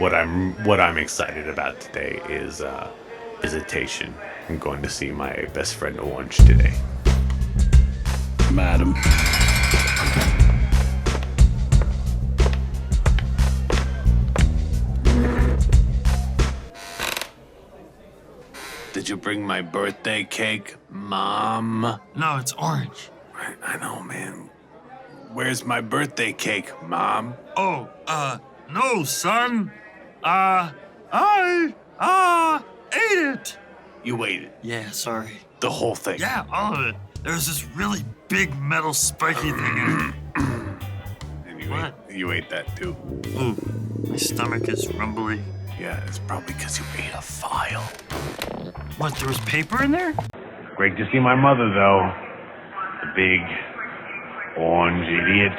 what I'm excited about today is visitation. I'm going to see my best friend Orange today. Madam. Did you bring my birthday cake, Mom? No, it's orange. I know, man. Where's my birthday cake, Mom? Oh, no, son. I ate it. You ate it. Yeah, sorry. The whole thing. Yeah, all of it. There's this really big metal spiky thing in it. And you ate that too. Ooh, my stomach is rumbly. Yeah, it's probably because you ate a file. What, there was paper in there? Great to see my mother, though. The big orange idiot.